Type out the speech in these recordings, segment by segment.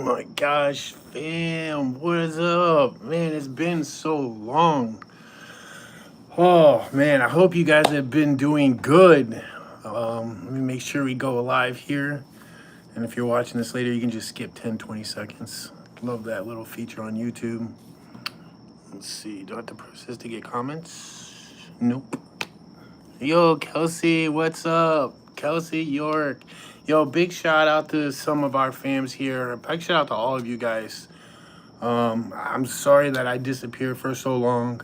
Oh my gosh, fam, what is up? Man, it's been so long. Oh man, I hope you guys have been doing good. Let me make sure we go live here. And if you're watching this later, you can just skip 10, 20 seconds. Love that little feature on YouTube. Let's see, do I have to press this to get comments? Nope. Yo, Kelsey, what's up? Kelsey York. Yo, big shout out to some of our fams here. Big shout out to all of you guys. I'm sorry that I disappeared for so long.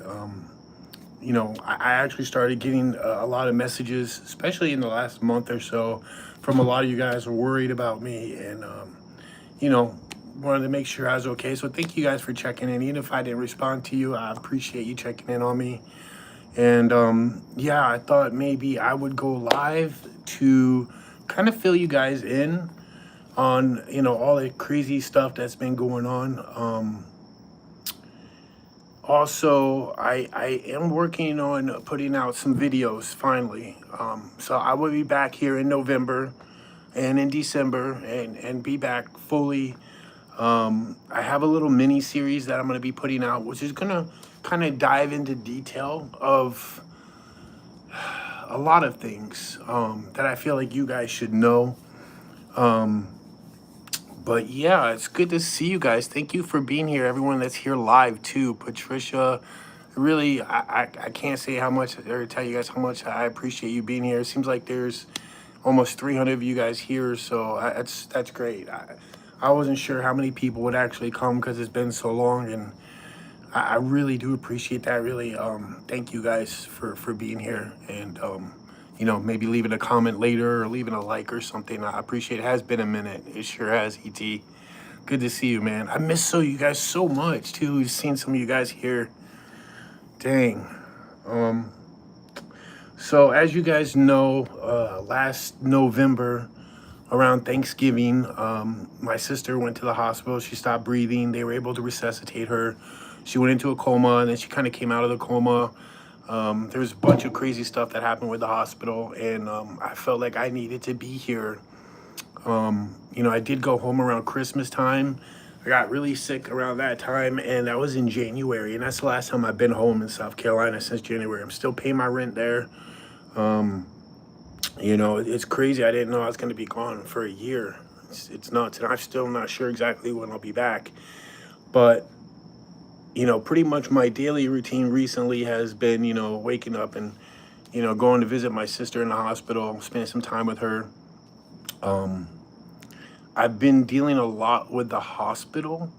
I actually started getting a lot of messages, especially in the last month or so, from a lot of you guys who were worried about me and, you know, wanted to make sure I was okay. So thank you guys for checking in. Even if I didn't respond to you, I appreciate you checking in on me. And yeah, I thought maybe I would go live to kind of fill you guys in on, all the crazy stuff that's been going on. Also, I am working on putting out some videos finally. So I will be back here in November and in December and be back fully. I have a little mini series that I'm going to be putting out, which is going to kind of dive into detail of a lot of things that I feel like you guys should know. But yeah, it's good to see you guys. Thank you for being here. Everyone that's here live too. Patricia, really, I can't say how much or tell you guys how much I appreciate you being here. It seems like there's almost 300 of you guys here, so that's great. I wasn't sure how many people would actually come because it's been so long, and I really do appreciate that. Really, thank you guys for being here, and maybe leaving a comment later or leaving a like or something. I appreciate it. It has been a minute. It sure has, ET. Good to see you, man. I miss you guys so much too. We've seen some of you guys here. Dang. So as you guys know, last November around Thanksgiving, my sister went to the hospital. She stopped breathing. They were able to resuscitate her. She went into a coma, and then she kind of came out of the coma. There was a bunch of crazy stuff that happened with the hospital, and I felt like I needed to be here. I did go home around Christmas time. I got really sick around that time, and that was in January, and that's the last time I've been home in South Carolina since January. I'm still paying my rent there. It's crazy. I didn't know I was going to be gone for a year. It's nuts, and I'm still not sure exactly when I'll be back. But pretty much my daily routine recently has been, waking up and, going to visit my sister in the hospital, spending some time with her. I've been dealing a lot with the hospital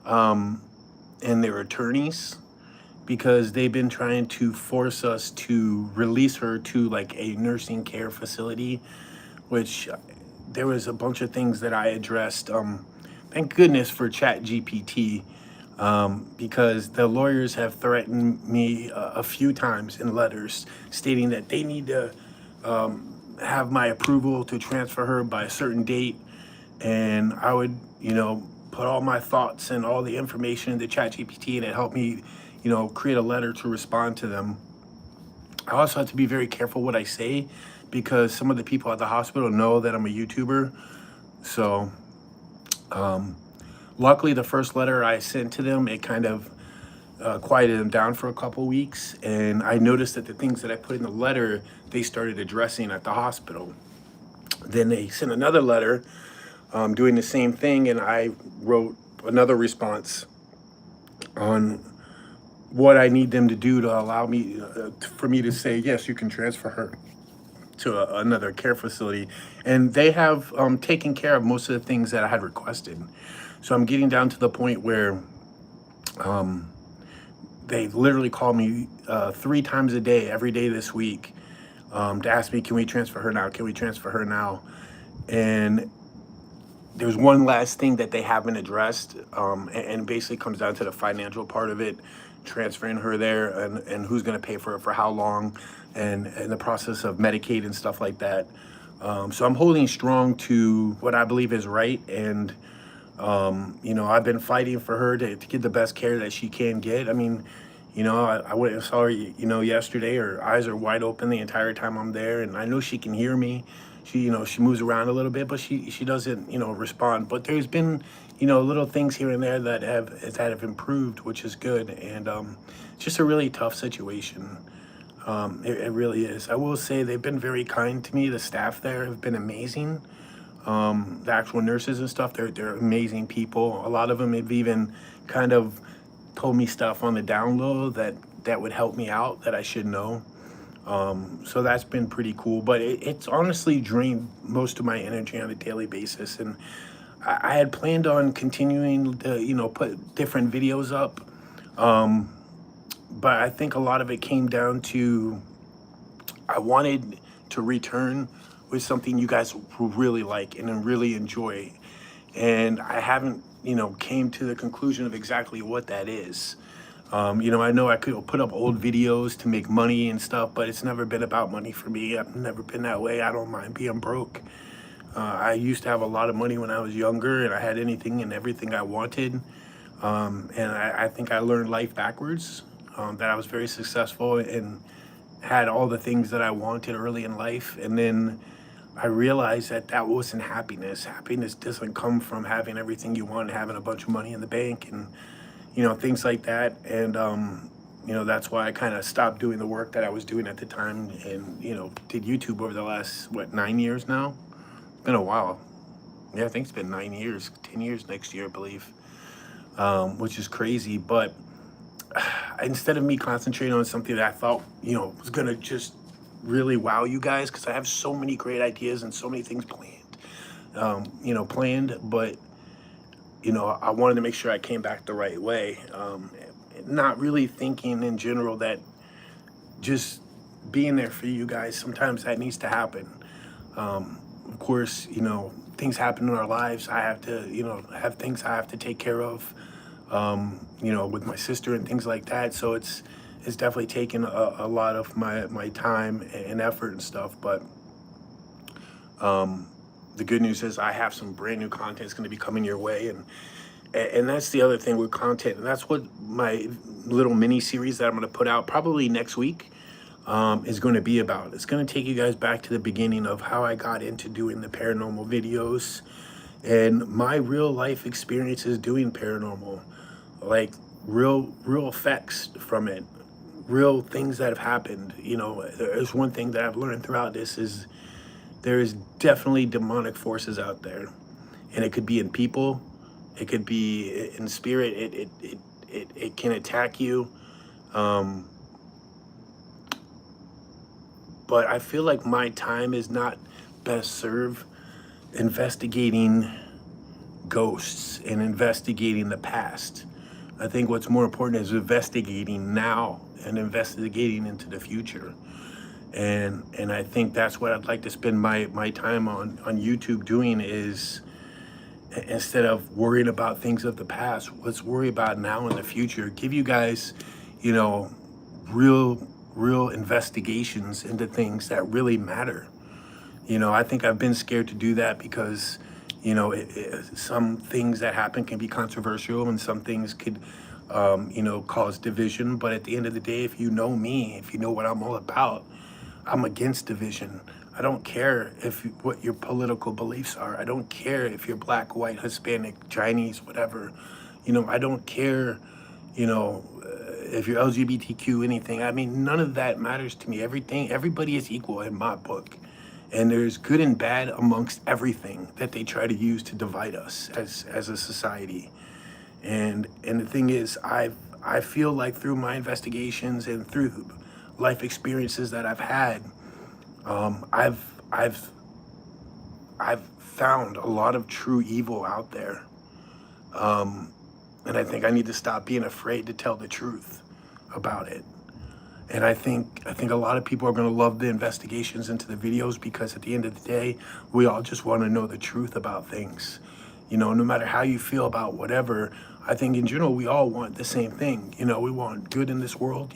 and their attorneys because they've been trying to force us to release her to like a nursing care facility, which there was a bunch of things that I addressed. Thank goodness for ChatGPT. Because the lawyers have threatened me a few times in letters stating that they need to have my approval to transfer her by a certain date. And I would, put all my thoughts and all the information into ChatGPT, and it helped me, create a letter to respond to them. I also have to be very careful what I say because some of the people at the hospital know that I'm a YouTuber. So, luckily, the first letter I sent to them, it kind of quieted them down for a couple weeks. And I noticed that the things that I put in the letter, they started addressing at the hospital. Then they sent another letter doing the same thing. And I wrote another response on what I need them to do to allow me, for me to say, yes, you can transfer her to another care facility. And they have taken care of most of the things that I had requested. So I'm getting down to the point where they literally call me 3 times a day, every day this week, to ask me, can we transfer her now? Can we transfer her now? And there's one last thing that they haven't addressed, and basically comes down to the financial part of it, transferring her there and who's going to pay for it for how long, and the process of Medicaid and stuff like that. So I'm holding strong to what I believe is right. And I've been fighting for her to get the best care that she can get. I mean, I went and saw her, yesterday. Her eyes are wide open the entire time I'm there, and I know she can hear me. she moves around a little bit, but she doesn't, respond. But there's been, little things here and there that have improved, which is good. And it's just a really tough situation. It really is. I will say they've been very kind to me. The staff there have been amazing. The actual nurses and stuff, they're amazing people. A lot of them have even kind of told me stuff on the down low that would help me out, that I should know. So that's been pretty cool, but it's honestly drained most of my energy on a daily basis. And I had planned on continuing to, put different videos up. But I think a lot of it came down to, I wanted to return with something you guys will really like and really enjoy. And I haven't, came to the conclusion of exactly what that is. I know I could put up old videos to make money and stuff, but it's never been about money for me. I've never been that way. I don't mind being broke. I used to have a lot of money when I was younger, and I had anything and everything I wanted. And I think I learned life backwards, that I was very successful and had all the things that I wanted early in life. And then I realized that wasn't happiness. Happiness doesn't come from having everything you want, having a bunch of money in the bank and, things like that. And, that's why I kind of stopped doing the work that I was doing at the time and, did YouTube over the last, 9 years now? It's been a while. Yeah, I think it's been 9 years, 10 years next year, I believe, which is crazy. But instead of me concentrating on something that I thought, was going to just really wow you guys, because I have so many great ideas and so many things planned, but I wanted to make sure I came back the right way. Not really thinking in general that just being there for you guys, sometimes that needs to happen. Of course, things happen in our lives. I have to, have things I have to take care of, with my sister and things like that. So it's definitely taken a lot of my time and effort and stuff. But the good news is I have some brand new content that's going to be coming your way. And that's the other thing with content. And that's what my little mini series that I'm going to put out probably next week is going to be about. It's going to take you guys back to the beginning of how I got into doing the paranormal videos and my real life experiences doing paranormal, like real effects from it, real things that have happened. There's one thing that I've learned throughout this is there is definitely demonic forces out there, and it could be in people, it could be in spirit. It can attack you. But I feel like my time is not best served investigating ghosts and investigating the past. I think what's more important is investigating now and investigating into the future. And I think that's what I'd like to spend my time on YouTube doing, is instead of worrying about things of the past, let's worry about now and the future. Give you guys, real investigations into things that really matter. I think I've been scared to do that because, some things that happen can be controversial and some things could, cause division. But at the end of the day, if you know me, if you know what I'm all about, I'm against division. I don't care what your political beliefs are. I don't care if you're black, white, Hispanic, Chinese, whatever. I don't care, if you're LGBTQ, anything. I mean, none of that matters to me. Everybody is equal in my book. And there's good and bad amongst everything that they try to use to divide us as a society. And the thing is, I feel like through my investigations and through life experiences that I've had, I've found a lot of true evil out there. And I think I need to stop being afraid to tell the truth about it. And I think a lot of people are going to love the investigations into the videos, because at the end of the day, we all just want to know the truth about things. No matter how you feel about whatever, I think in general, we all want the same thing. We want good in this world,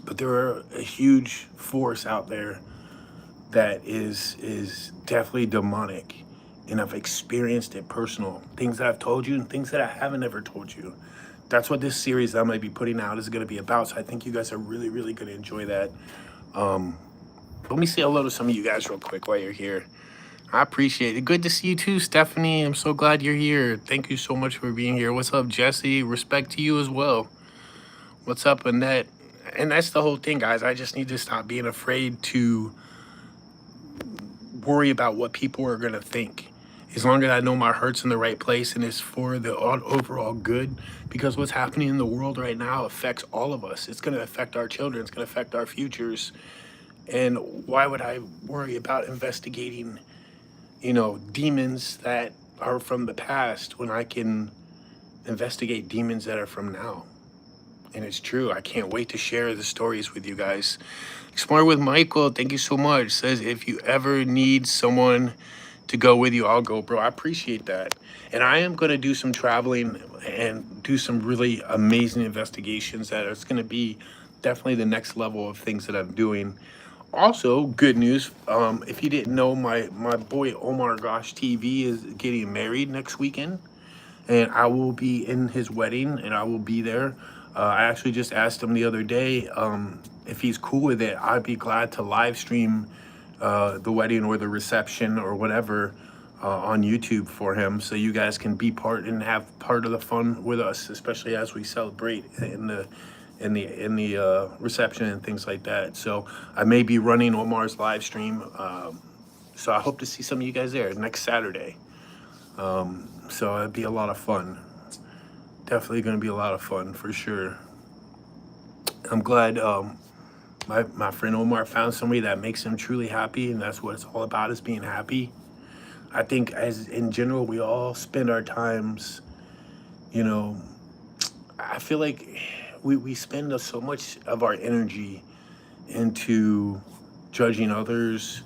but there are a huge force out there that is definitely demonic. And I've experienced it personal. Things that I've told you and things that I haven't ever told you. That's what this series that I'm going to be putting out is going to be about. So I think you guys are really, really going to enjoy that. Let me say hello to some of you guys real quick while you're here. I appreciate it. Good to see you too, Stephanie. I'm so glad you're here. Thank you so much for being here. What's up, Jesse? Respect to you as well. What's up, Annette? And that's the whole thing, guys. I just need to stop being afraid to worry about what people are going to think. As long as I know my heart's in the right place and it's for the overall good, because what's happening in the world right now affects all of us. It's going to affect our children. It's going to affect our futures. And why would I worry about investigating, demons that are from the past when I can investigate demons that are from now? And it's true. I can't wait to share the stories with you guys. Explore with Michael, thank you so much. Says, if you ever need someone to go with you, I'll go, bro. I appreciate that. And I am going to do some traveling and do some really amazing investigations that it's going to be definitely the next level of things that I'm doing. Also, good news. If you didn't know, my boy Omar Gosh TV is getting married next weekend, and I will be in his wedding, and I will be there. I actually just asked him the other day if he's cool with it. I'd be glad to live stream the wedding or the reception or whatever on YouTube for him, so you guys can be part and have part of the fun with us, especially as we celebrate in the reception and things like that. So I may be running Omar's live stream. So I hope to see some of you guys there next Saturday. So it'd be a lot of fun. Definitely going to be a lot of fun for sure. I'm glad my friend Omar found somebody that makes him truly happy, and that's what it's all about, is being happy. I think as in general, we all spend our times, I feel like we spend so much of our energy into judging others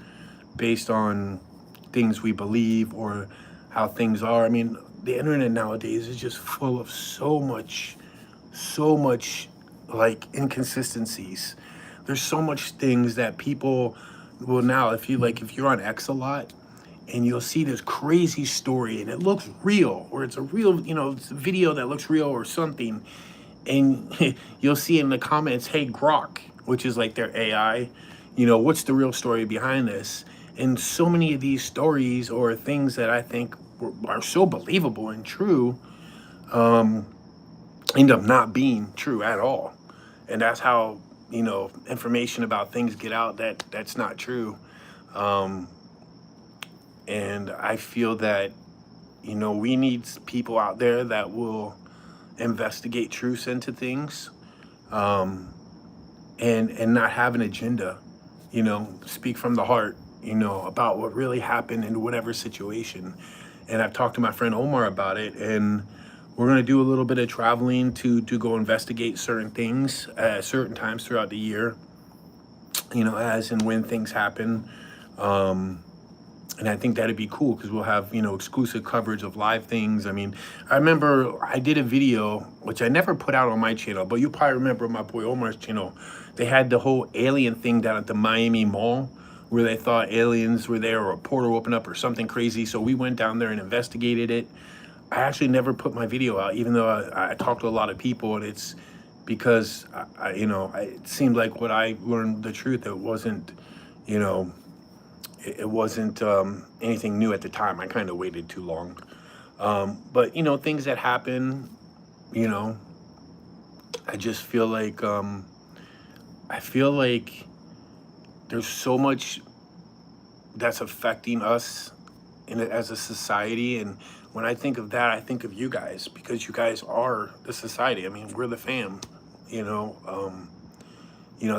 based on things we believe or how things are. I mean, the internet nowadays is just full of so much like inconsistencies. There's so much things that people will now, if you're on X a lot, and you'll see this crazy story and it looks real, or it's a real, it's a video that looks real or something, and you'll see in the comments, hey Grok, which is like their AI, what's the real story behind this? And so many of these stories or things that I think are so believable and true end up not being true at all. And that's how, information about things get out that's not true. And I feel that, we need people out there that will investigate truths into things, and not have an agenda, speak from the heart, about what really happened in whatever situation. And I've talked to my friend Omar about it, and we're going to do a little bit of traveling to go investigate certain things at certain times throughout the year, as and when things happen. And I think that'd be cool because we'll have, exclusive coverage of live things. I mean, I remember I did a video, which I never put out on my channel, but you probably remember my boy Omar's channel. They had the whole alien thing down at the Miami Mall where they thought aliens were there or a portal opened up or something crazy. So we went down there and investigated it. I actually never put my video out, even though I talked to a lot of people, and it's because, it seemed like what I learned the truth. It wasn't, it wasn't anything new at the time. I kind of waited too long. But, things that happen, I just feel like, there's so much that's affecting us as a society. And when I think of that, I think of you guys, because you guys are the society. I mean, we're the fam,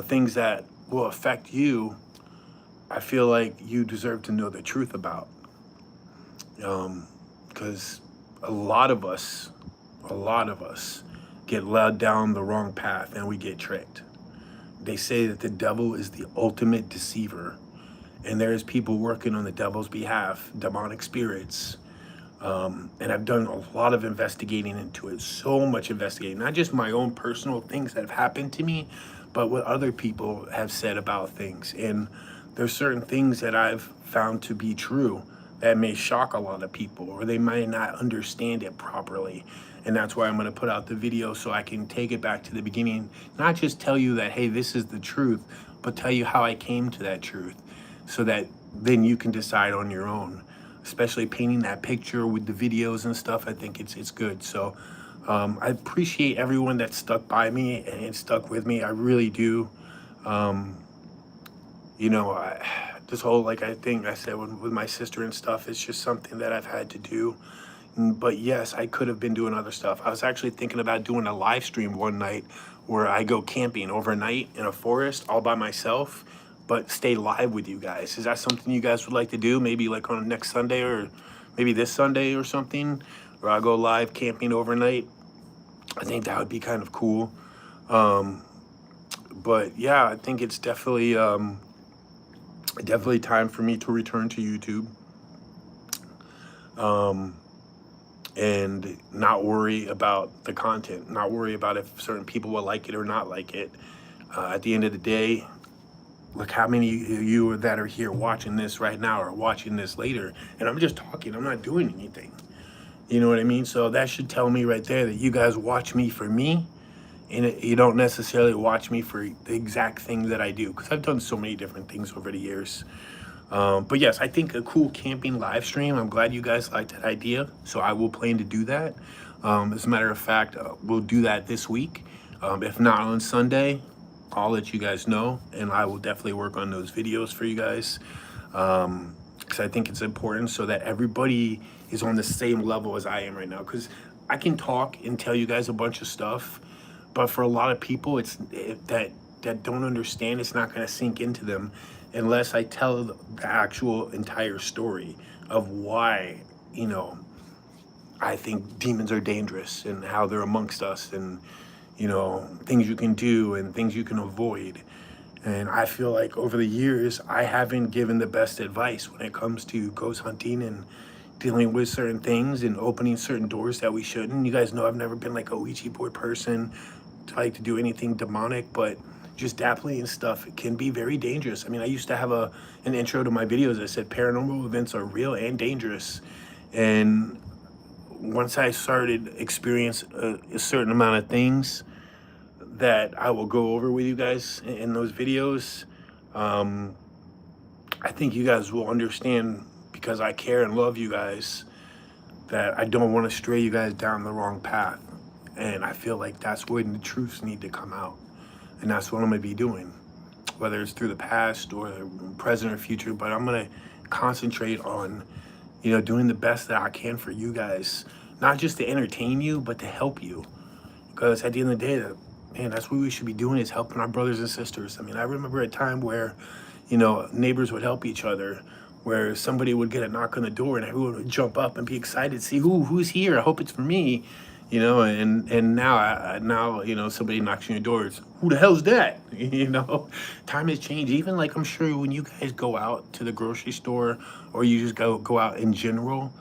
things that will affect you. I feel like you deserve to know the truth about, because a lot of us get led down the wrong path and we get tricked. They say that the devil is the ultimate deceiver, and there's people working on the devil's behalf, demonic spirits. And I've done a lot of investigating into it, so much investigating, not just my own personal things that have happened to me, but what other people have said about things. And there's certain things that I've found to be true that may shock a lot of people, or they might not understand it properly. And that's why I'm going to put out the video, so I can take it back to the beginning, not just tell you that, hey, this is the truth, but tell you how I came to that truth, so that then you can decide on your own. Especially painting that picture with the videos and stuff, I think it's good. So I appreciate everyone that stuck by me and stuck with me. I really do. You know, this whole, like I think I said with my sister and stuff, it's just something that I've had to do. But yes, I could have been doing other stuff. I was actually thinking about doing a live stream one night where I go camping overnight in a forest all by myself, but stay live with you guys. Is that something you guys would like to do? Maybe like on next Sunday, or maybe this Sunday or something, where I go live camping overnight. I think that would be kind of cool. But yeah, I think it's definitely time for me to return to YouTube. And not worry about the content, not worry about if certain people will like it or not like it. At the end of the day, look how many of you that are here watching this right now or watching this later, and I'm just talking, I'm not doing anything. You know what I mean? So that should tell me right there that you guys watch me for me, and you don't necessarily watch me for the exact thing that I do, because I've done so many different things over the years. But yes, I think a cool camping live stream. I'm glad you guys liked that idea, so I will plan to do that. As a matter of fact, we'll do that this week. If not on Sunday, I'll let you guys know, and I will definitely work on those videos for you guys, because I think it's important so that everybody is on the same level as I am right now. Because I can talk and tell you guys a bunch of stuff, but for a lot of people, that don't understand, it's not going to sink into them unless I tell the actual entire story of why, you know, I think demons are dangerous and how they're amongst us, and, you know, things you can do and things you can avoid. And I feel like over the years, I haven't given the best advice when it comes to ghost hunting and dealing with certain things and opening certain doors that we shouldn't. You guys know I've never been like a Ouija board person, like to do anything demonic, but just dabbling and stuff, it can be very dangerous. I mean, I used to have an intro to my videos that said paranormal events are real and dangerous. And once I started experience a certain amount of things that I will go over with you guys in those videos, I think you guys will understand, because I care and love you guys, that I don't want to stray you guys down the wrong path. And I feel like that's when the truths need to come out. And that's what I'm going to be doing, whether it's through the past or the present or future. But I'm going to concentrate on, you know, doing the best that I can for you guys, not just to entertain you, but to help you. Because at the end of the day, man, that's what we should be doing, is helping our brothers and sisters. I mean, I remember a time where, you know, neighbors would help each other, where somebody would get a knock on the door and everyone would jump up and be excited to see who's here. I hope it's for me. You know, and now, you know, somebody knocks on your door, it's, who the hell's that? You know, time has changed. Even like, I'm sure when you guys go out to the grocery store, or you just go out in general,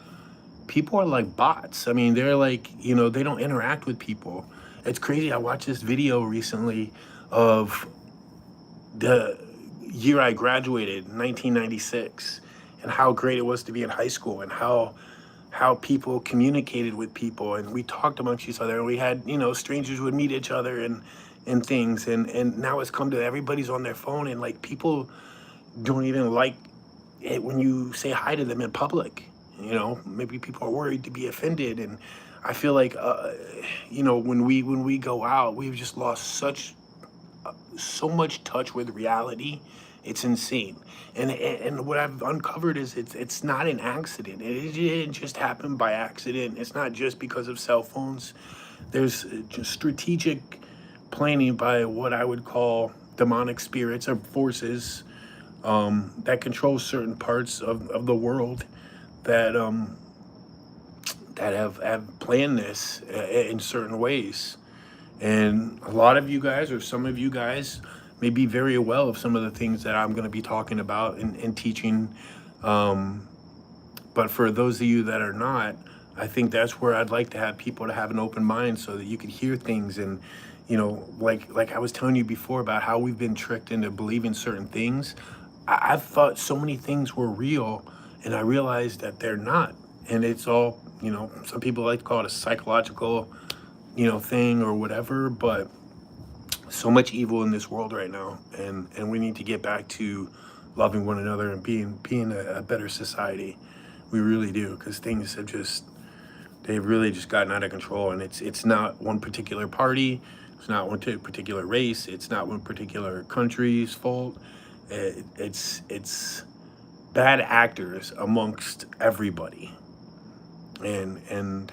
people are like bots. I mean, they're like, you know, they don't interact with people. It's crazy. I watched this video recently of the year I graduated, 1996, and how great it was to be in high school, and how people communicated with people, and we talked amongst each other, and we had, you know, strangers would meet each other and things, and now it's come to everybody's on their phone, and like people don't even like it when you say hi to them in public. You know, maybe people are worried to be offended, and I feel like you know, when we go out, we've just lost so much touch with reality. It's insane. And what I've uncovered is it's not an accident. It didn't just happen by accident. It's not just because of cell phones. There's just strategic planning by what I would call demonic spirits or forces that control certain parts of the world, that have planned this in certain ways. And a lot of you guys, or some of you guys, may be very well of some of the things that I'm going to be talking about and teaching. But for those of you that are not, I think that's where I'd like to have people to have an open mind, so that you could hear things. And, you know, like I was telling you before about how we've been tricked into believing certain things. I've thought so many things were real, And I realized that they're not. And it's all, some people like to call it a psychological, thing or whatever, but so much evil in this world right now, and we need to get back to loving one another and being a better society. We really do, because things have just they've really just gotten out of control, and it's not one particular party, it's not one particular race, it's not one particular country's fault. It's bad actors amongst everybody, and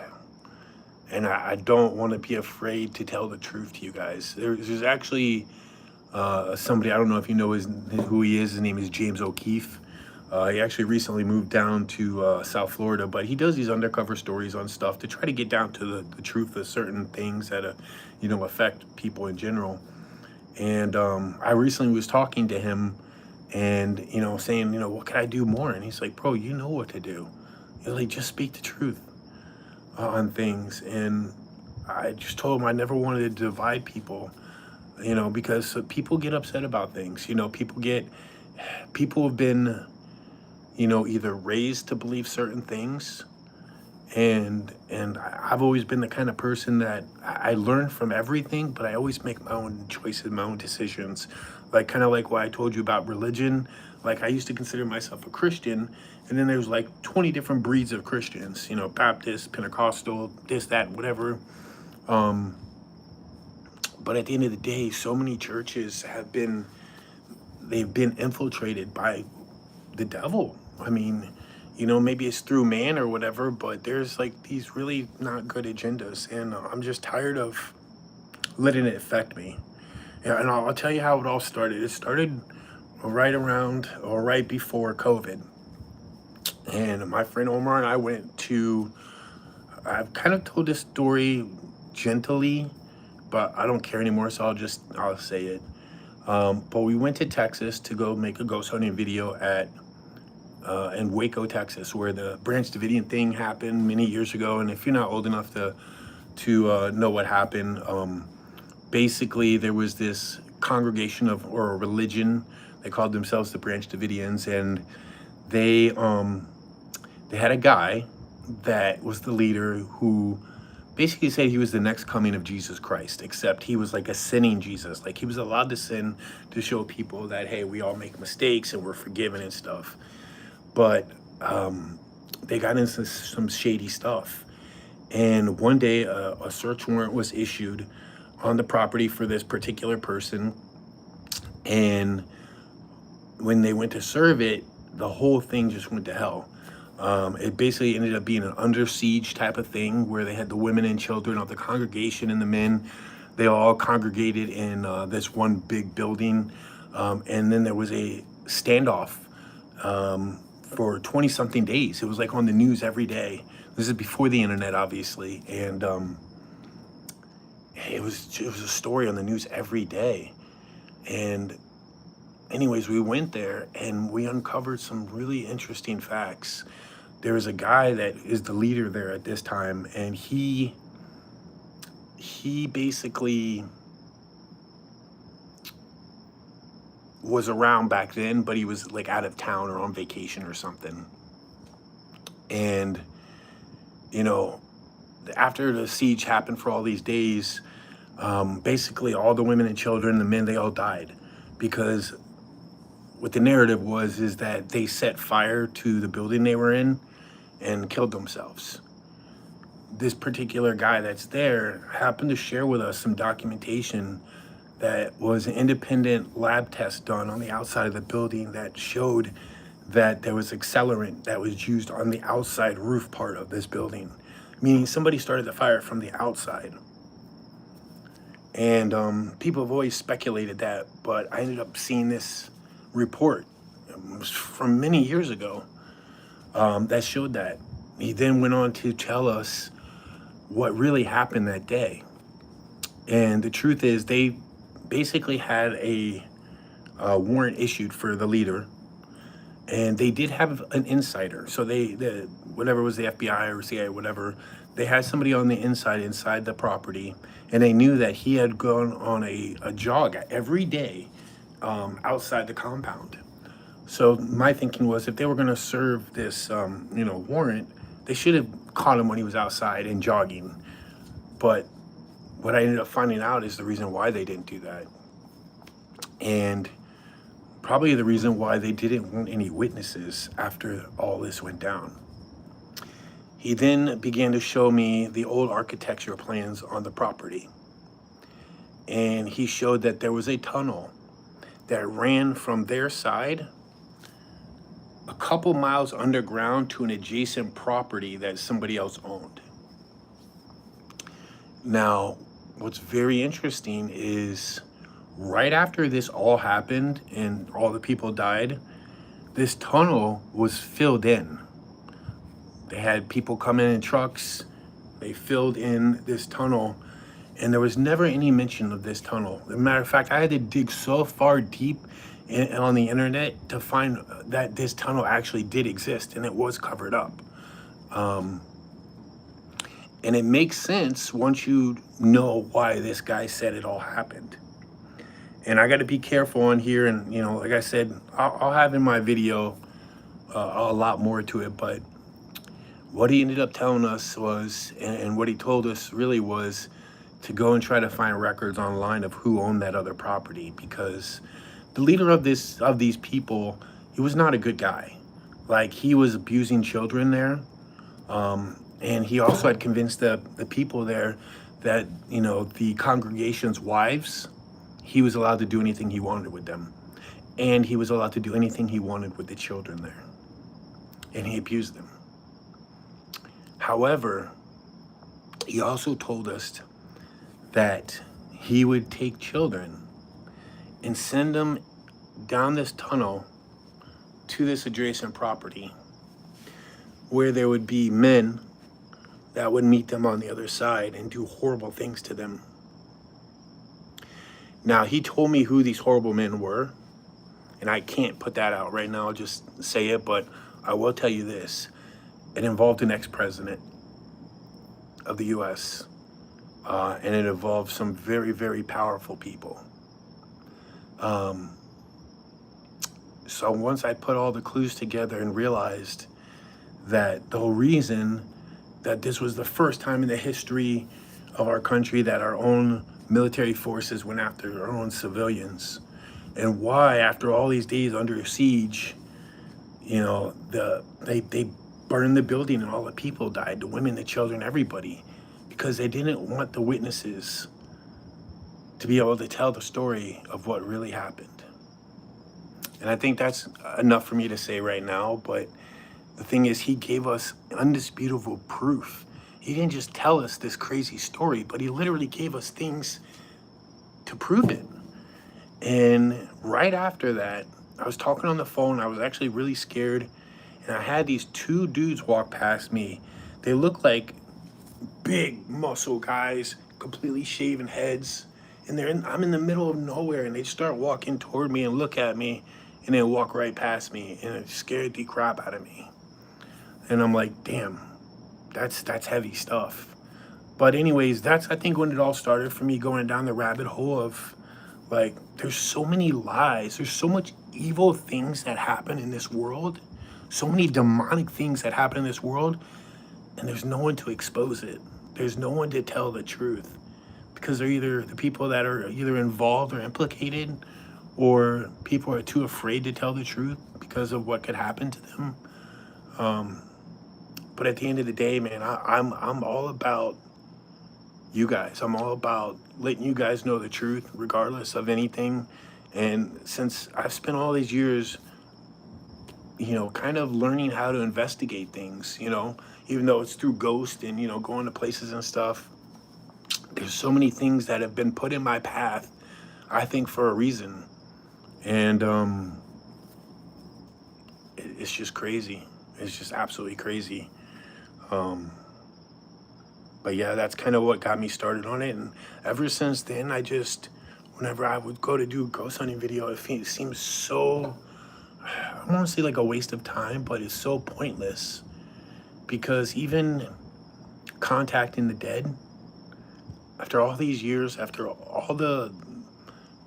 I don't want to be afraid to tell the truth to you guys. There's actually somebody, I don't know if you know who he is. His name is James O'Keefe. He actually recently moved down to South Florida, but he does these undercover stories on stuff to try to get down to the truth of certain things that, affect people in general. And I recently was talking to him and, saying, what can I do more? And he's like, bro, you know what to do. Like, just speak the truth on things. And I just told him I never wanted to divide people, because people get upset about things. People have been, either raised to believe certain things, and I've always been the kind of person that I learn from everything, but I always make my own choices, my own decisions. Like, kind of like what I told you about religion. Like, I used to consider myself a Christian, and then there's like 20 different breeds of Christians, Baptist, Pentecostal, this, that, whatever. But at the end of the day, so many churches they've been infiltrated by the devil. I mean, maybe it's through man or whatever, but there's like these really not good agendas, and I'm just tired of letting it affect me. Yeah, and I'll tell you how it all started. It started right around or right before COVID. And my friend Omar and I I've kind of told this story gently, but I don't care anymore, so I'll say it. But we went to Texas to go make a ghost hunting video in Waco, Texas, where the Branch Davidian thing happened many years ago. And if you're not old enough to know what happened, basically there was this congregation or a religion. They called themselves the Branch Davidians, and they had a guy that was the leader who basically said he was the next coming of Jesus Christ, except he was like a sinning Jesus. Like, he was allowed to sin to show people that, hey, we all make mistakes and we're forgiven and stuff. But they got into some shady stuff. And one day a search warrant was issued on the property for this particular person. And when they went to serve it, the whole thing just went to hell. It basically ended up being an under siege type of thing, where they had the women and children of the congregation and the men. They all congregated in this one big building. And then there was a standoff for 20 something days. It was like on the news every day. This is before the internet, obviously. And it was a story on the news every day. And anyways, we went there and we uncovered some really interesting facts. There was a guy that is the leader there at this time, and he basically was around back then, but he was like out of town or on vacation or something. And after the siege happened for all these days, basically all the women and children, the men, they all died, because what the narrative is that they set fire to the building they were in and killed themselves. This particular guy that's there happened to share with us some documentation that was an independent lab test done on the outside of the building that showed that there was accelerant that was used on the outside roof part of this building, meaning somebody started the fire from the outside. And people have always speculated that, but I ended up seeing this report from many years ago that showed that. He then went on to tell us what really happened that day. And the truth is, they basically had a warrant issued for the leader, and they did have an insider. So whatever was the FBI or CIA, whatever, they had somebody on the inside the property, and they knew that he had gone on a jog every day outside the compound. So my thinking was, if they were going to serve this, warrant, they should have caught him when he was outside and jogging. But what I ended up finding out is the reason why they didn't do that. And probably the reason why they didn't want any witnesses after all this went down. He then began to show me the old architecture plans on the property. And he showed that there was a tunnel that ran from their side a couple miles underground to an adjacent property that somebody else owned. Now, what's very interesting is right after this all happened and all the people died, this tunnel was filled in. They had people come in trucks, they filled in this tunnel, and there was never any mention of this tunnel. As a matter of fact, I had to dig so far deep on the internet to find that this tunnel actually did exist, and it was covered up. And it makes sense once you know why this guy said it all happened. And I got to be careful on here, and like I said, I'll have in my video a lot more to it, but what he ended up telling us was, and what he told us really was, to go and try to find records online of who owned that other property, because the leader of these people, he was not a good guy. Like, he was abusing children there, and he also had convinced the people there that the congregation's wives, he was allowed to do anything he wanted with them, and he was allowed to do anything he wanted with the children there, and he abused them. However, he also told us that he would take children and send them down this tunnel to this adjacent property where there would be men that would meet them on the other side and do horrible things to them. Now, he told me who these horrible men were, and I can't put that out right now, I'll just say it, but I will tell you this. It involved an ex-president of the US, and it involved some very, very powerful people. So once I put all the clues together and realized that the whole reason that this was the first time in the history of our country that our own military forces went after our own civilians, and why after all these days under siege, they burned the building and all the people died, the women, the children, everybody, because they didn't want the witnesses to be able to tell the story of what really happened. And I think that's enough for me to say right now, but the thing is, he gave us undisputable proof. He didn't just tell us this crazy story, but he literally gave us things to prove it. And right after that, I was talking on the phone, I was actually really scared, and I had these two dudes walk past me. They look like big muscle guys, completely shaven heads, and I'm in the middle of nowhere, and they start walking toward me and look at me, and then walk right past me, and it scared the crap out of me. And I'm like, damn, that's heavy stuff. But anyways, that's, I think, when it all started for me, going down the rabbit hole of, like, there's so many lies, there's so much evil things that happen in this world, so many demonic things that happen in this world, and there's no one to expose it. There's no one to tell the truth, because they're either the people that are either involved or implicated, or people are too afraid to tell the truth because of what could happen to them. But at the end of the day, man, I'm all about you guys. I'm all about letting you guys know the truth regardless of anything. And since I've spent all these years, kind of learning how to investigate things, even though it's through Ghost and, going to places and stuff, there's so many things that have been put in my path, I think, for a reason. And it's just crazy. It's just absolutely crazy. But yeah, that's kind of what got me started on it. And ever since then, whenever I would go to do a ghost hunting video, it seems so, I don't want to say like a waste of time, but it's so pointless. Because even contacting the dead, after all these years, after all the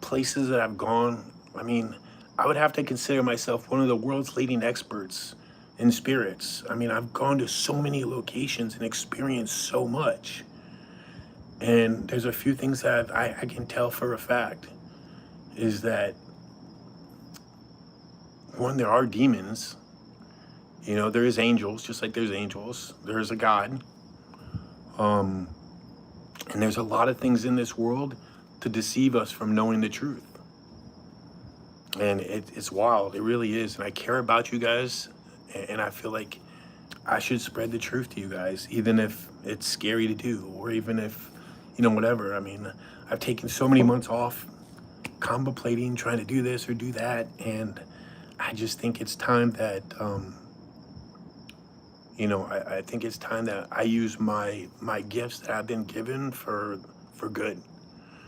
places that I've gone, I mean, I would have to consider myself one of the world's leading experts in spirits. I mean, I've gone to so many locations and experienced so much. And there's a few things that I can tell for a fact is that, one, there are demons. You know, there is angels, just like there's angels. There is a God. And there's a lot of things in this world to deceive us from knowing the truth. And it's wild. It really is. And I care about you guys. And I feel like I should spread the truth to you guys, even if it's scary to do, or even if, you know, whatever. I mean, I've taken so many months off contemplating, trying to do this or do that. And I just think it's time that, you know, I think it's time that I use my gifts that I've been given for good.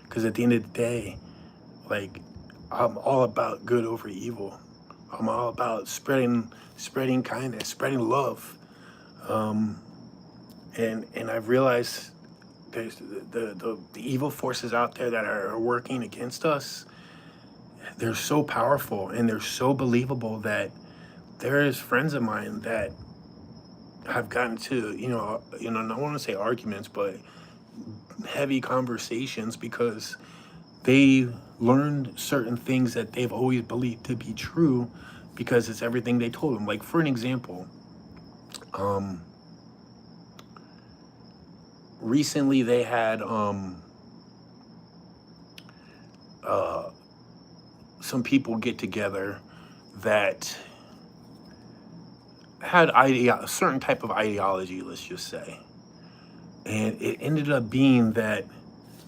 Because at the end of the day, like, I'm all about good over evil. I'm all about spreading kindness, spreading love. And I've realized there's the evil forces out there that are working against us. They're so powerful and they're so believable that there is friends of mine that have gotten to, I don't want to say arguments, but heavy conversations because they learned certain things that they've always believed to be true because it's everything they told them. Like, for an example, recently they had some people get together that had a certain type of ideology, let's just say. And it ended up being that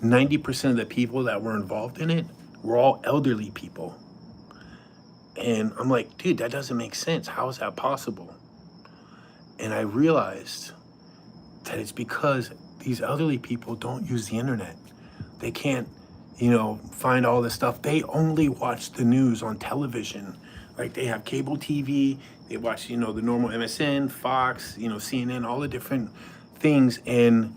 90% of the people that were involved in it were all elderly people. And I'm like, dude, that doesn't make sense. How is that possible? And I realized that it's because these elderly people don't use the internet. They can't, find all this stuff. They only watch the news on television. Like, they have cable TV, they watch, the normal MSN, Fox, CNN, all the different things. And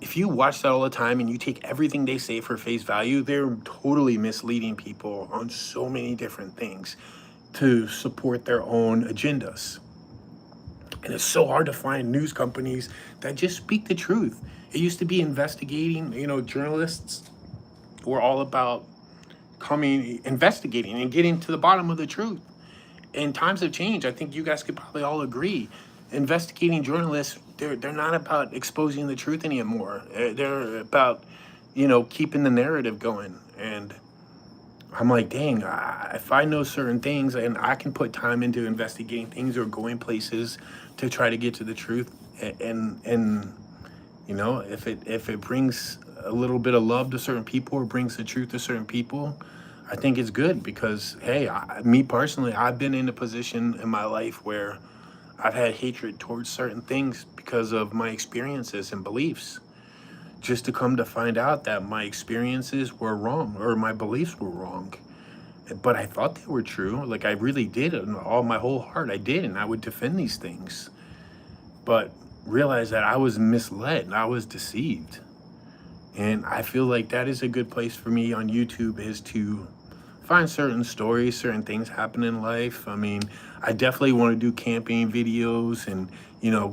if you watch that all the time and you take everything they say for face value, they're totally misleading people on so many different things to support their own agendas. And it's so hard to find news companies that just speak the truth. It used to be investigating, journalists were all about investigating and getting to the bottom of the truth. And times have changed. I think you guys could probably all agree. Investigating journalists, they're not about exposing the truth anymore. They're about, keeping the narrative going. And I'm like, dang, if I know certain things and I can put time into investigating things or going places to try to get to the truth, and if it brings a little bit of love to certain people or brings the truth to certain people, I think it's good because, hey, me personally, I've been in a position in my life where I've had hatred towards certain things because of my experiences and beliefs, just to come to find out that my experiences were wrong or my beliefs were wrong. But I thought they were true. Like, I really did. In all my whole heart, I did. And I would defend these things. But realized that I was misled and I was deceived. And I feel like that is a good place for me on YouTube, is to find certain stories, certain things happen in life. I mean, I definitely want to do camping videos and,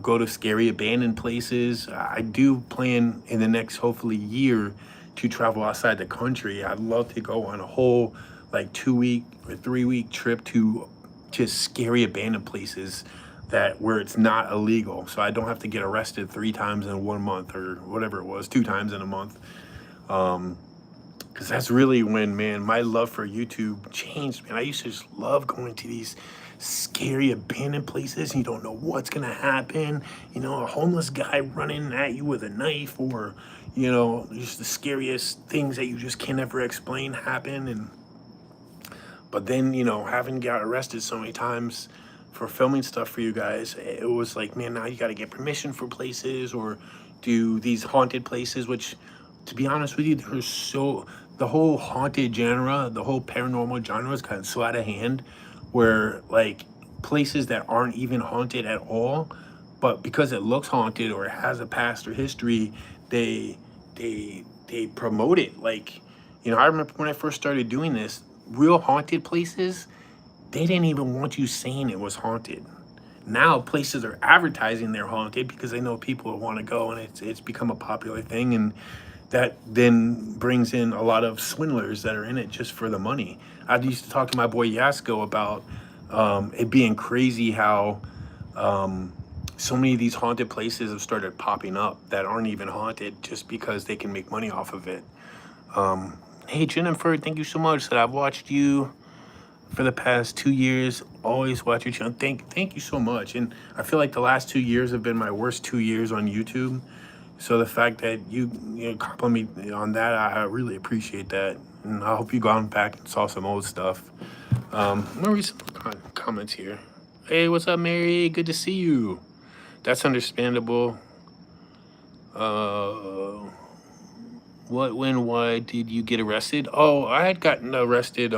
go to scary abandoned places. I do plan in the next, hopefully, year to travel outside the country. I'd love to go on a whole, 2-week or 3-week trip to just scary abandoned places where it's not illegal. So I don't have to get arrested 3 times in 1 month or whatever it was, 2 times in a month. Because that's really when, man, my love for YouTube changed, man. I used to just love going to these scary abandoned places. You don't know what's going to happen. A homeless guy running at you with a knife, or, just the scariest things that you just can't ever explain happen. But then, having got arrested so many times for filming stuff for you guys, it was like, man, now you got to get permission for places or do these haunted places, which, to be honest with you, the whole haunted genre, the whole paranormal genre is kind of so out of hand, where places that aren't even haunted at all, but because it looks haunted or it has a past or history, they promote it. I remember when I first started doing this, real haunted places, they didn't even want you saying it was haunted. Now places are advertising they're haunted because they know people want to go, and it's become a popular thing, and that then brings in a lot of swindlers that are in it just for the money. I used to talk to my boy Yasko about it being crazy how so many of these haunted places have started popping up that aren't even haunted just because they can make money off of it. Hey Jennifer, thank you so much. That I've watched you for the past 2 years. Always watch your channel. Thank you so much. And I feel like the last 2 years have been my worst 2 years on YouTube. So the fact that you compliment me on that, I really appreciate that. And I hope you gone back and saw some old stuff. I'm gonna read some comments here. Hey, what's up, Mary? Good to see you. That's understandable. What, when, why did you get arrested? Oh, I had gotten arrested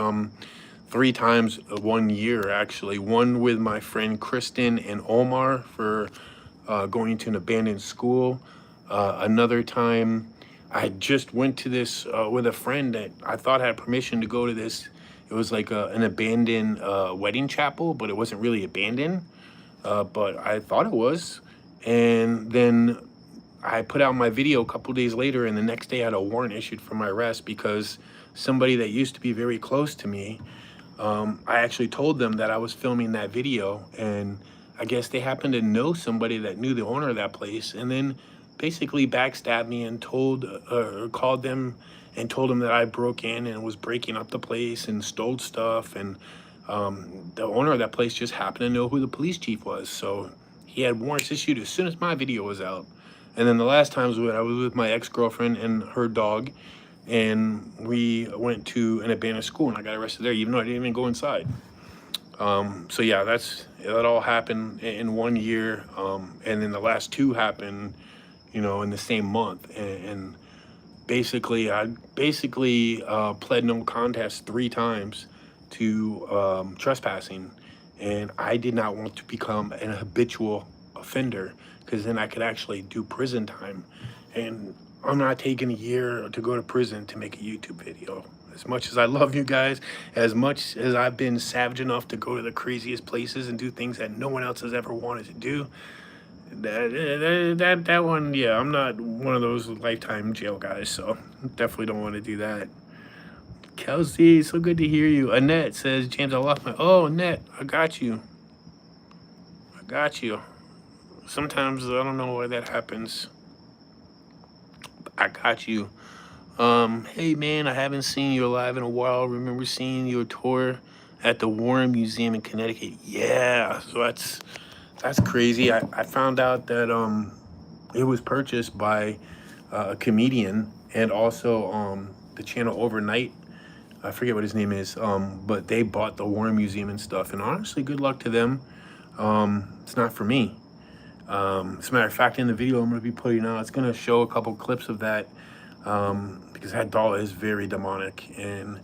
3 times 1 year, actually. One with my friend Kristen and Omar for going to an abandoned school. Another time, I just went to this with a friend that I thought had permission to go to this. It was like an abandoned wedding chapel, but it wasn't really abandoned. But I thought it was. And then I put out my video a couple days later, and the next day I had a warrant issued for my arrest because somebody that used to be very close to me, I actually told them that I was filming that video, and I guess they happened to know somebody that knew the owner of that place, and then basically backstabbed me and told or called them and told them that I broke in and was breaking up the place and stole stuff. And the owner of that place just happened to know who the police chief was, so he had warrants issued as soon as my video was out. And then the last times when I was with my ex-girlfriend and her dog, and we went to an abandoned school, and I got arrested there, even though I didn't even go inside. So yeah, that all happened in 1 year, and then the last 2 happened, in the same month. And basically, I pled no contest 3 times to trespassing, and I did not want to become an habitual offender because then I could actually do prison time. And I'm not taking a year to go to prison to make a YouTube video. As much as I love you guys, as much as I've been savage enough to go to the craziest places and do things that no one else has ever wanted to do, that one, yeah, I'm not one of those lifetime jail guys, so definitely don't want to do that. Kelsey, so good to hear you. Annette says, James, I lost my... Oh, Annette, I got you. Sometimes I don't know why that happens. I got you. Hey man, I haven't seen you live in a while. Remember seeing your tour at the Warren Museum in Connecticut? Yeah, so that's crazy. I found out that it was purchased by a comedian and also the channel Overnight. I forget what his name is, but they bought the Warren Museum and stuff. And honestly, good luck to them. It's not for me. As a matter of fact, in the video I'm going to be putting out, it's going to show a couple clips of that, because that doll is very demonic, and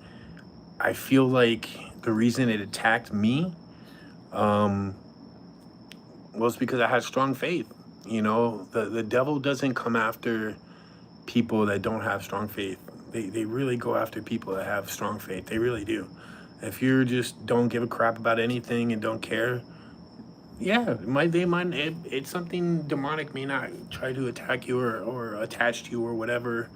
I feel like the reason it attacked me was because I had strong faith. The devil doesn't come after people that don't have strong faith. They really go after people that have strong faith. They really do. If you just don't give a crap about anything and don't care, yeah, it's something demonic may not try to attack you or attach to you or whatever.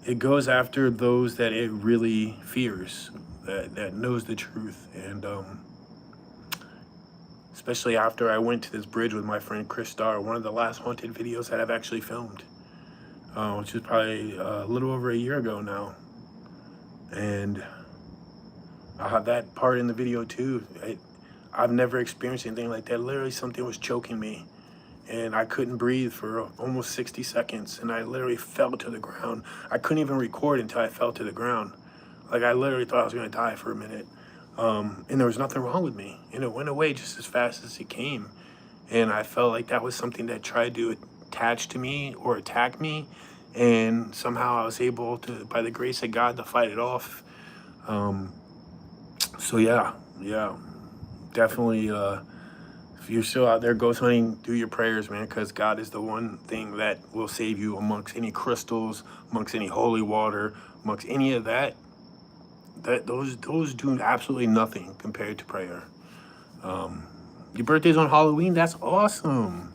It goes after those that it really fears, that knows the truth. And especially after I went to this bridge with my friend Chris Starr, one of the last haunted videos that I've actually filmed, which is probably a little over a year ago now. And I'll have that part in the video too. I've never experienced anything like that. Literally something was choking me and I couldn't breathe for almost 60 seconds, and I literally fell to the ground. I couldn't even record until I fell to the ground. Like, I literally thought I was gonna die for a minute. And there was nothing wrong with me, and it went away just as fast as it came. And I felt like that was something that tried to attach to me or attack me, and somehow I was able to, by the grace of God, to fight it off. So yeah, definitely, if you're still out there ghost hunting, do your prayers, man, because God is the one thing that will save you amongst any crystals, amongst any holy water, amongst any of that. those do absolutely nothing compared to prayer. Your birthday's on Halloween. That's awesome.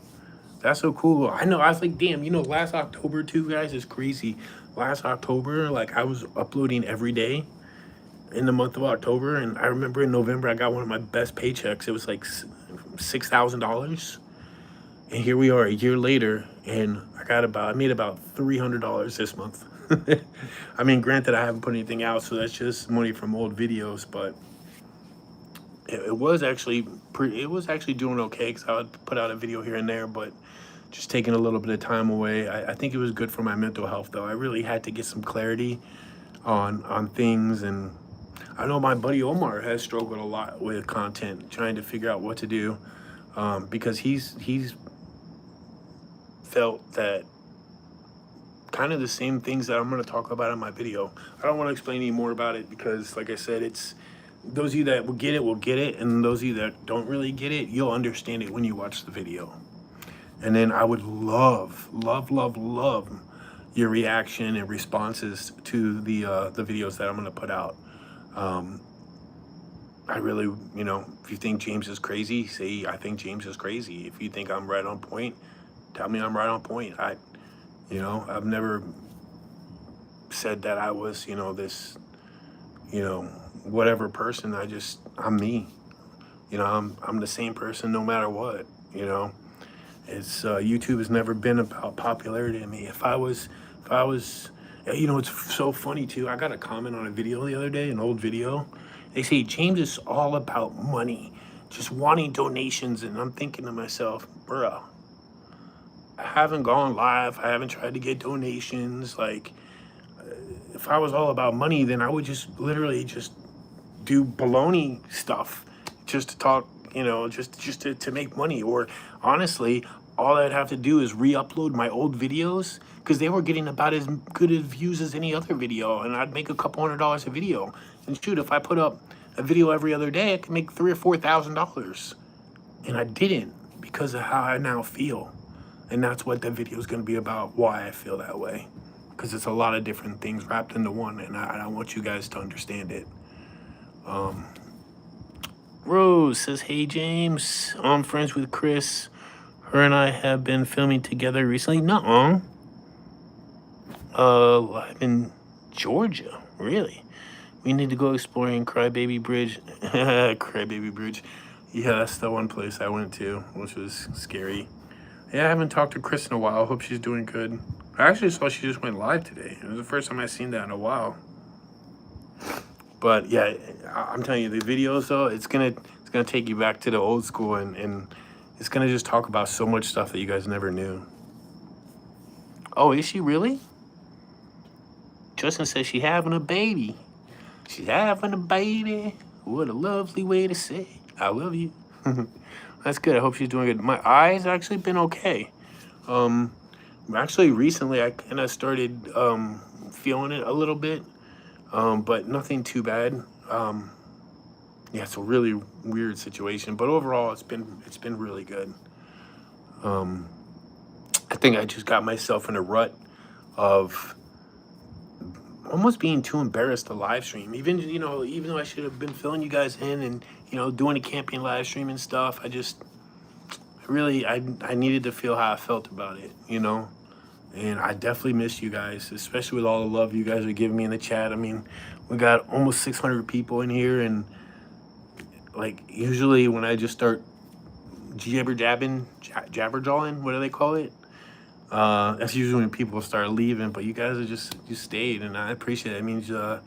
That's so cool. I know. I was like, damn. Last October too, guys, is crazy. Last October, like I was uploading every day in the month of October, and I remember in November I got one of my best paychecks. It was like $6,000, and here we are a year later, and I made about $300 this month. I mean, granted, I haven't put anything out, so that's just money from old videos, but it was actually doing okay because I would put out a video here and there, but just taking a little bit of time away. I think it was good for my mental health, though. I really had to get some clarity on things, and I know my buddy Omar has struggled a lot with content, trying to figure out what to do, because he's felt that kind of the same things that I'm going to talk about in my video. I don't want to explain any more about it because, like I said, it's those of you that will get it, and those of you that don't really get it, you'll understand it when you watch the video. And then I would love your reaction and responses to the videos that I'm going to put out. I really, if you think James is crazy, say I think James is crazy. If you think I'm right on point, tell me I'm right on point. I've never said that I was, this, whatever person. I'm me. I'm the same person no matter what. It's YouTube has never been about popularity to me. If I was, it's so funny too. I got a comment on a video the other day, an old video. They say James is all about money, just wanting donations, and I'm thinking to myself, bruh, I haven't gone live. I haven't tried to get donations. Like, if I was all about money, then I would just literally just do baloney stuff, just to talk, just to make money. Or honestly, all I'd have to do is re-upload my old videos because they were getting about as good as views as any other video, and I'd make a couple $100 a video. And shoot, if I put up a video every other day, I could make $3,000 or $4,000. And I didn't because of how I now feel. And that's what that video is going to be about, why I feel that way. Because it's a lot of different things wrapped into one, and I want you guys to understand it. Rose says, hey, James, I'm friends with Chris. Her and I have been filming together recently. Nuh-uh. Live in Georgia. Really? We need to go exploring Crybaby Bridge. Crybaby Bridge. Yeah, that's the one place I went to, which was scary. Yeah, I haven't talked to Chris in a while. Hope she's doing good. I actually saw she just went live today. It was the first time I've seen that in a while. But yeah, I'm telling you, the videos though, it's gonna take you back to the old school, and it's gonna just talk about so much stuff that you guys never knew. Oh, is she really? Justin says she's having a baby. She's having a baby. What a lovely way to say I love you. That's good. I hope she's doing good. My eyes actually been okay. Actually, recently I kind of started feeling it a little bit, but nothing too bad. Yeah, it's a really weird situation, but overall, it's been really good. I think I just got myself in a rut of almost being too embarrassed to live stream. Even though I should have been filling you guys in and doing a camping live stream and stuff, I needed to feel how I felt about it, and I definitely miss you guys, especially with all the love you guys are giving me in the chat. I mean, we got almost 600 people in here, and like usually when I just start jabber-jawing, what do they call it? That's usually when people start leaving, but you guys are just stayed, and I appreciate it. It means to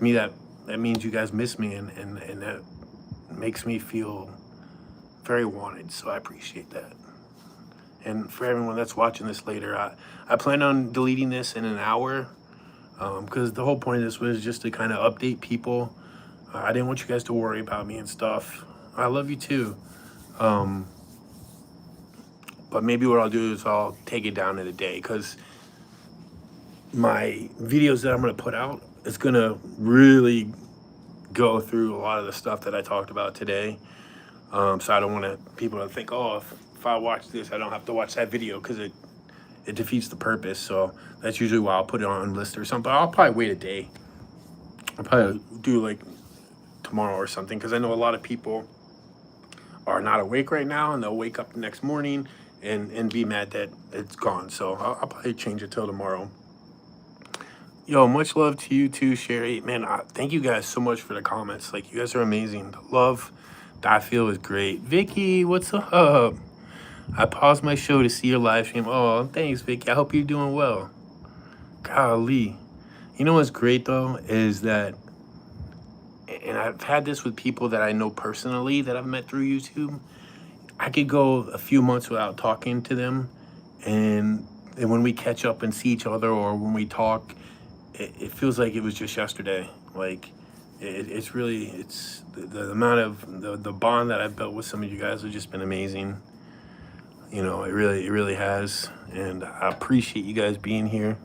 me that means you guys miss me, and that makes me feel very wanted, so I appreciate that. And for everyone that's watching this later, I plan on deleting this in an hour, because the whole point of this was just to kind of update people. I didn't want you guys to worry about me and stuff. I love you too. But maybe what I'll do is I'll take it down in a day, because my videos that I'm going to put out is going to really go through a lot of the stuff that I talked about today. So I don't want people to think, oh, if I watch this, I don't have to watch that video, because it defeats the purpose. So that's usually why I'll put it on a list or something. But I'll probably wait a day. I'll probably do like tomorrow or something, because I know a lot of people are not awake right now, and they'll wake up the next morning and be mad that it's gone. So I'll probably change it till tomorrow. Yo, much love to you too, Sherry. Man, thank you guys so much for the comments. Like, you guys are amazing. The love that I feel is great. Vicky, what's up? I paused my show to see your live stream. Oh, thanks, Vicky. I hope you're doing well. Golly. You know what's great, though, is that, and I've had this with people that I know personally that I've met through YouTube. I could go a few months without talking to them, and when we catch up and see each other, or when we talk, it feels like it was just yesterday. Like, it's really, it's the amount of the bond that I've built with some of you guys has just been amazing. You know, it really has, and I appreciate you guys being here.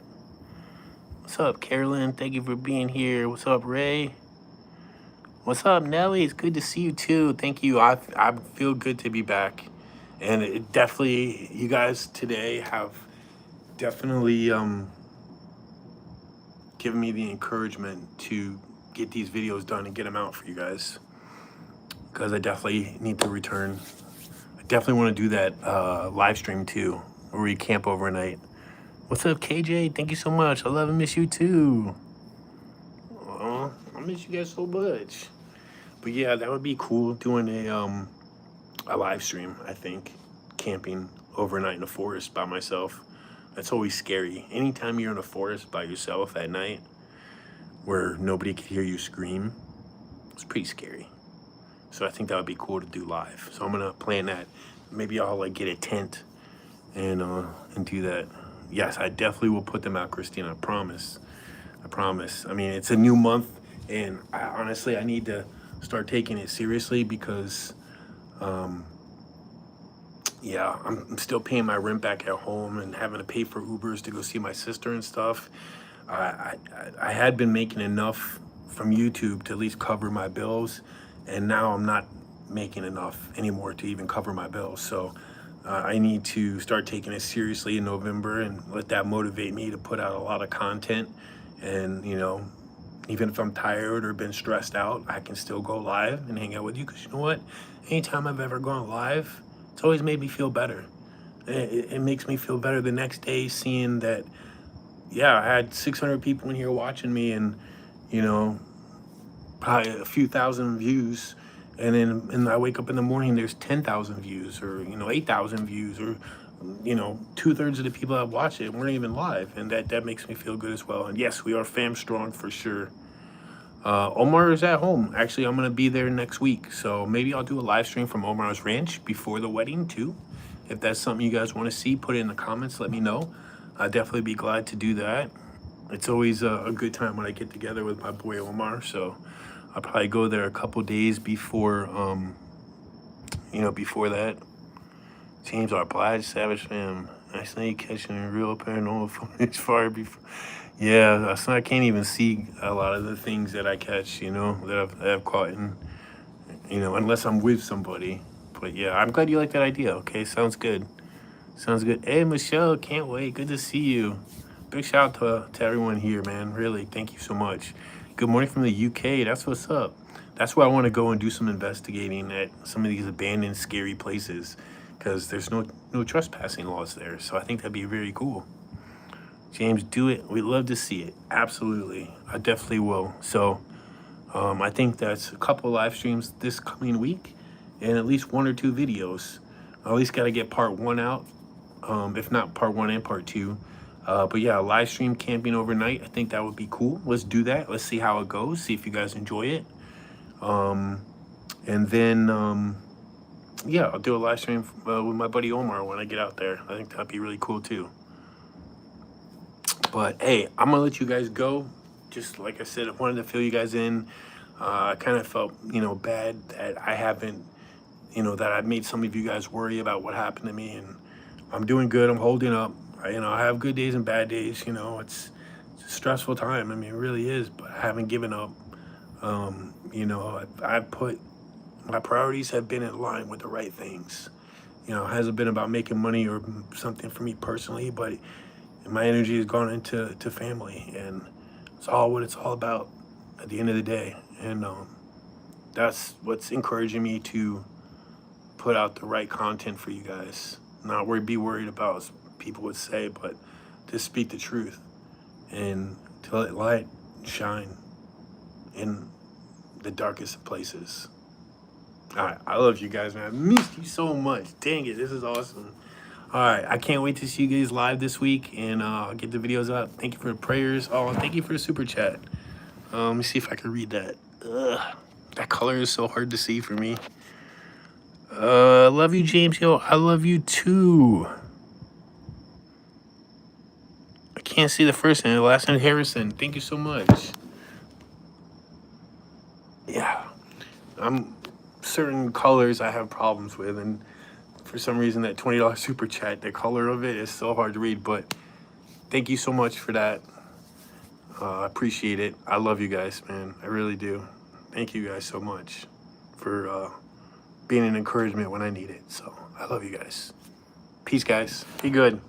What's up, Carolyn? Thank you for being here. What's up, Ray? What's up, Nelly? It's good to see you too. Thank you. I feel good to be back, and it definitely, you guys today have definitely given me the encouragement to get these videos done and get them out for you guys, because I definitely need to return. I definitely want to do that live stream too, where we camp overnight. What's up, KJ? Thank you so much. I love and miss you too. I miss you guys so much. But yeah, that would be cool, doing a live stream. I think camping overnight in a forest by myself. That's always scary. Anytime you're in a forest by yourself at night, where nobody can hear you scream, it's pretty scary. So I think that would be cool to do live. So I'm gonna plan that. Maybe I'll like get a tent and do that. Yes, I definitely will put them out, Christina. I promise. I promise. I mean, it's a new month, and honestly, I need to start taking it seriously, because yeah, I'm still paying my rent back at home and having to pay for Ubers to go see my sister and stuff. I had been making enough from YouTube to at least cover my bills, and now I'm not making enough anymore to even cover my bills. So I need to start taking it seriously in November, and let that motivate me to put out a lot of content. And, you know, even if I'm tired or been stressed out, I can still go live and hang out with you, because you know what? Anytime I've ever gone live, it's always made me feel better. It makes me feel better the next day, seeing that, yeah, I had 600 people in here watching me, and, you know, probably a few thousand views. And then I wake up in the morning, there's 10,000 views, or, you know, 8,000 views, or, you know, 2/3 of the people that watch it weren't even live. And that makes me feel good as well. And yes, we are fam strong for sure. Omar is at home. Actually, I'm going to be there next week. So maybe I'll do a live stream from Omar's ranch before the wedding too. If that's something you guys want to see, put it in the comments. Let me know. I'd definitely be glad to do that. It's always a good time when I get together with my boy Omar. So I'll probably go there a couple days before, you know, before that. James R. Blige, Savage Fam. I say catching real paranormal footage far before. Yeah, so I can't even see a lot of the things that I catch, you know, that I've caught in, you know, unless I'm with somebody. But yeah, I'm glad you like that idea. Okay, sounds good. Sounds good. Hey, Michelle, can't wait. Good to see you. Big shout out to everyone here, man. Really, thank you so much. Good morning from the UK. That's what's up. That's where I want to go and do some investigating at some of these abandoned, scary places, because there's no trespassing laws there. So I think that'd be very cool. James, do it. We'd love to see it. Absolutely. I definitely will. So I think that's a couple live streams this coming week, and at least 1 or 2 videos. I at least got to get part 1 out, if not part 1 and part 2. But yeah, live stream camping overnight. I think that would be cool. Let's do that. Let's see how it goes. See if you guys enjoy it. And then, yeah, I'll do a live stream with my buddy Omar when I get out there. I think that'd be really cool too. But hey, I'm gonna let you guys go. Just like I said, I wanted to fill you guys in. I kind of felt, you know, bad that I haven't, you know, that I made some of you guys worry about what happened to me. And I'm doing good. I'm holding up. You know, I have good days and bad days. You know, it's a stressful time. I mean, it really is. But I haven't given up. You know, I've put, my priorities have been in line with the right things. You know, it hasn't been about making money or something for me personally, but my energy has gone into family, and it's all what it's all about. at the end of the day. And that's what's encouraging me to put out the right content for you guys. Not be worried about what people would say, but to speak the truth and to let light shine in the darkest of places. All right, I love you guys, man. I missed you so much. Dang it, this is awesome. All right, I can't wait to see you guys live this week and get the videos out. Thank you for the prayers. Oh, thank you for the super chat. Let me see if I can read that. Ugh, that color is so hard to see for me. I love you, James. Yo, I love you too. I can't see the first name. The last name, Harrison. Thank you so much. Yeah, I'm certain colors I have problems with, and for some reason that $20 super chat, the color of it is so hard to read. But thank you so much for that. I appreciate it. I love you guys, man. I really do. Thank you guys so much for being an encouragement when I need it. So I love you guys. Peace, guys. Be good.